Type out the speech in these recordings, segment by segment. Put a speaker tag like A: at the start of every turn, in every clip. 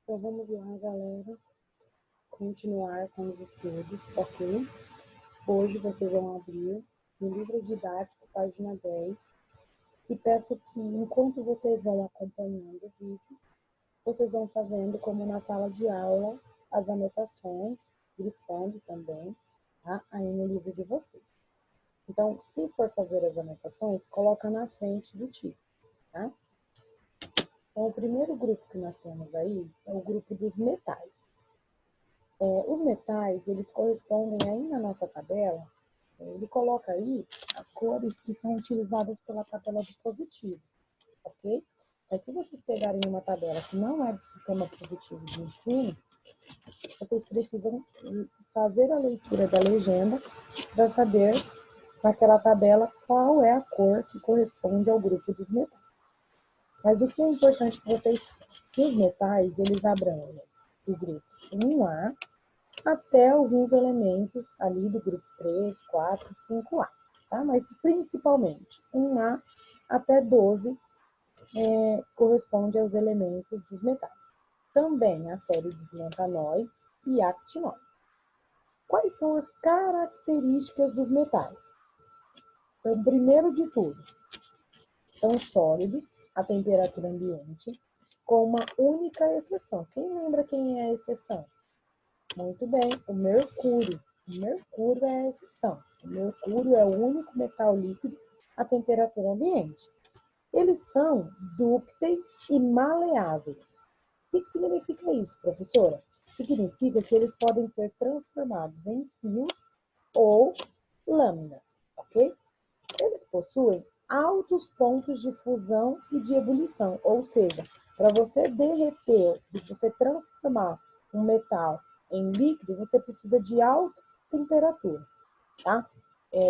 A: Então vamos lá, galera, continuar com os estudos, ok? Hoje vocês vão abrir no livro didático, página 10, e peço que, enquanto vocês vão acompanhando o vídeo, vocês vão fazendo, como na sala de aula, as anotações, grifando também, tá? Aí no livro de vocês. Então, se for fazer as anotações, coloca na frente do título, tá? Então, o primeiro grupo que nós temos aí é o grupo dos metais. Os metais, eles correspondem aí na nossa tabela, ele coloca aí as cores que são utilizadas pela tabela do positivo, ok? Mas se vocês pegarem uma tabela que não é do sistema positivo de ensino, vocês precisam fazer a leitura da legenda para saber naquela tabela qual é a cor que corresponde ao grupo dos metais. Mas o que é importante que vocês, que os metais, eles abrangem o grupo 1A até alguns elementos ali do grupo 3, 4, 5A, tá? Mas principalmente 1A até 12 corresponde aos elementos dos metais. Também a série dos lantanoides e actinóides. Quais são as características dos metais? Então, primeiro de tudo, são sólidos a temperatura ambiente, com uma única exceção. Quem lembra quem é a exceção? Muito bem, o mercúrio. O mercúrio é a exceção. O mercúrio é o único metal líquido à temperatura ambiente. Eles são dúcteis e maleáveis. O que significa isso, professora? Significa que eles podem ser transformados em fios ou lâminas, ok? Eles possuem altos pontos de fusão e de ebulição, ou seja, para você derreter, você transformar um metal em líquido, você precisa de alta temperatura, tá?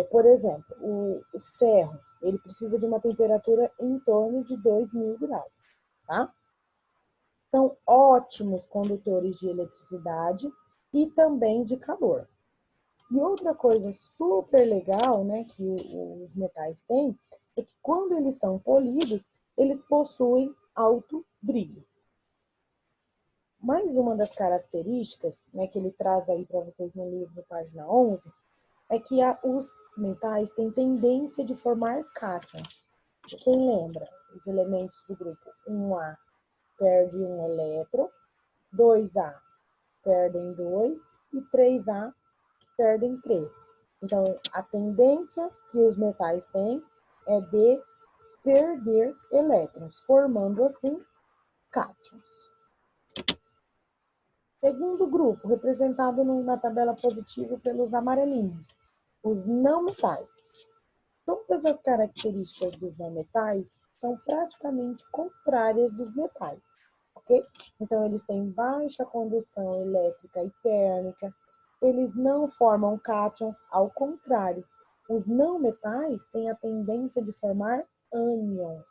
A: Por exemplo, o ferro, ele precisa de uma temperatura em torno de 2.000 graus, tá? São ótimos condutores de eletricidade e também de calor. E outra coisa super legal, né, que os metais têm, é que quando eles são polidos, eles possuem alto brilho. Mais uma das características, né, que ele traz aí para vocês no livro, página 11, é que os metais têm tendência de formar cátions. Quem lembra? Os elementos do grupo 1A perdem um elétron, 2A perdem 2 e 3A perdem 3. Então, a tendência que os metais têm é de perder elétrons, formando assim cátions. Segundo grupo, representado na tabela positiva pelos amarelinhos, os não metais. Todas as características dos não metais são praticamente contrárias dos metais, ok? Então, eles têm baixa condução elétrica e térmica, eles não formam cátions, ao contrário, os não metais têm a tendência de formar ânions,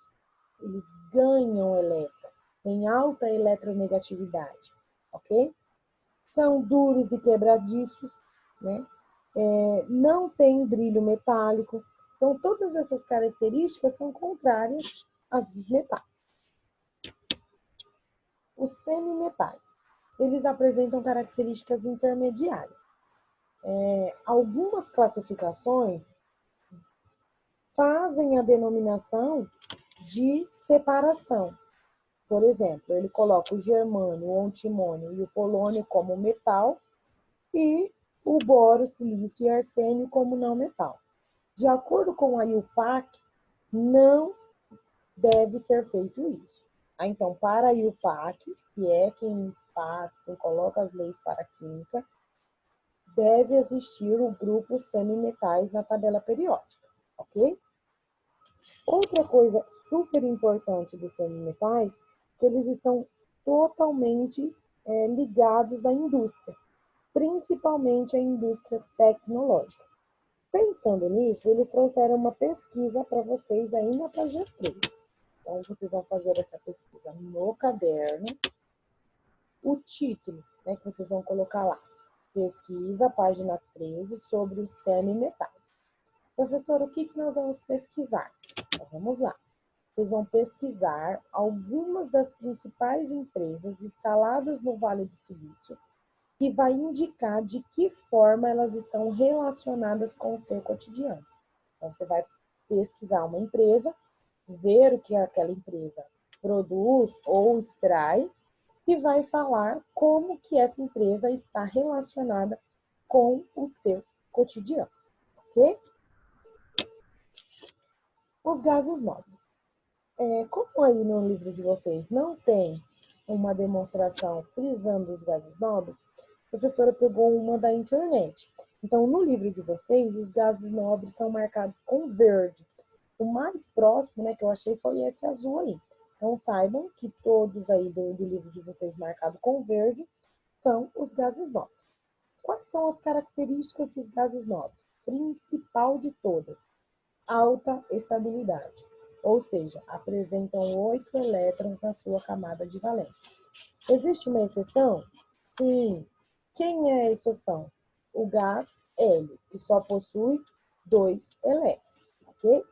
A: eles ganham elétrons, têm alta eletronegatividade, ok? São duros e quebradiços, né? Não tem brilho metálico. Então, todas essas características são contrárias às dos metais. Os semimetais, eles apresentam características intermediárias. Algumas classificações fazem a denominação de separação. Por exemplo, ele coloca o germânio, o antimônio e o polônio como metal e o boro, silício e arsênio como não metal. De acordo com a IUPAC, não deve ser feito isso. Então, para a IUPAC, que é quem faz, quem coloca as leis para a química, deve existir o grupo semimetais na tabela periódica, ok? Outra coisa super importante dos semimetais é que eles estão totalmente ligados à indústria, principalmente à indústria tecnológica. Pensando nisso, eles trouxeram uma pesquisa para vocês aí na página 3. Então, vocês vão fazer essa pesquisa no caderno. O título, né, que vocês vão colocar lá, pesquisa, página 13, sobre os semimetais. Professor, o que nós vamos pesquisar? Então, vamos lá. vocês vão pesquisar algumas das principais empresas instaladas no Vale do Silício e vai indicar de que forma elas estão relacionadas com o seu cotidiano. Então, você vai pesquisar uma empresa, ver o que aquela empresa produz ou extrai e vai falar como que essa empresa está relacionada com o seu cotidiano, ok? Os gases nobres. Como aí no livro de vocês não tem uma demonstração frisando os gases nobres, a professora pegou uma da internet. Então, no livro de vocês, os gases nobres são marcados com verde. O mais próximo, né, que eu achei foi esse azul aí. Então, saibam que todos aí do livro de vocês marcado com verde são os gases nobres. Quais são as características dos gases nobres? Principal de todas, alta estabilidade, ou seja, apresentam 8 elétrons na sua camada de valência. Existe uma exceção? Sim. Quem é a exceção? O gás hélio, que só possui 2 elétrons, ok?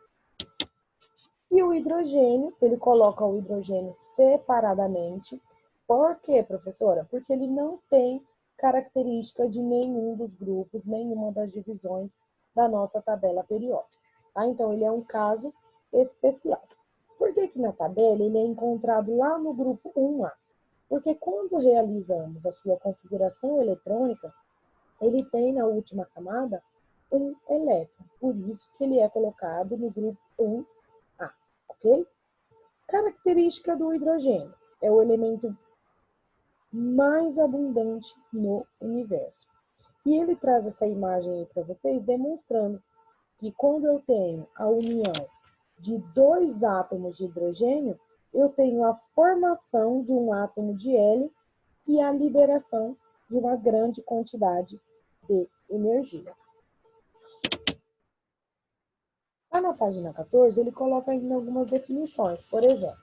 A: E o hidrogênio, ele coloca o hidrogênio separadamente. Por quê, professora? Porque ele não tem característica de nenhum dos grupos, nenhuma das divisões da nossa tabela periódica. Tá? Então, ele é um caso especial. Por que que na tabela ele é encontrado lá no grupo 1A? Porque quando realizamos a sua configuração eletrônica, ele tem na última camada um elétron. Por isso que ele é colocado no grupo 1A, ok? Característica do hidrogênio. É o elemento mais abundante no universo. E ele traz essa imagem aí para vocês, demonstrando que quando eu tenho a união de 2 átomos de hidrogênio, eu tenho a formação de um átomo de hélio e a liberação de uma grande quantidade de energia. Lá na página 14, ele coloca ainda algumas definições. Por exemplo,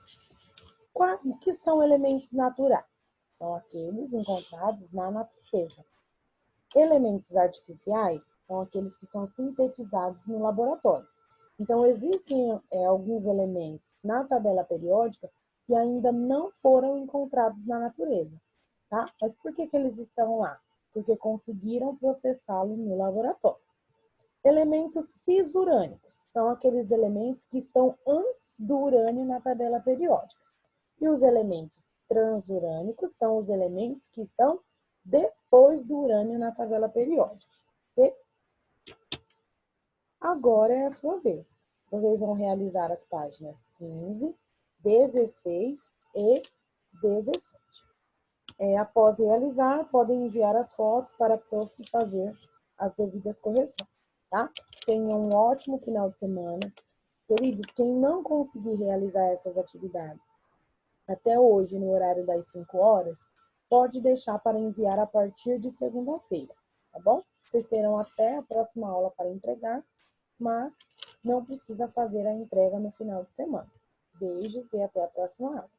A: o que são elementos naturais? São aqueles encontrados na natureza. Elementos artificiais são aqueles que são sintetizados no laboratório. Então, existem alguns elementos na tabela periódica que ainda não foram encontrados na natureza, tá? Mas por que que eles estão lá? Porque conseguiram processá-lo no laboratório. Elementos cisurânicos são aqueles elementos que estão antes do urânio na tabela periódica. E os elementos transurânicos são os elementos que estão depois do urânio na tabela periódica. E agora é a sua vez. Vocês vão realizar as páginas 15, 16 e 17. Após realizar, podem enviar as fotos para a prof fazer as devidas correções, tá? Tenham um ótimo final de semana. Queridos, quem não conseguir realizar essas atividades até hoje, no horário das 5 horas, pode deixar para enviar a partir de segunda-feira, tá bom? Vocês terão até a próxima aula para entregar, mas não precisa fazer a entrega no final de semana. Beijos e até a próxima aula.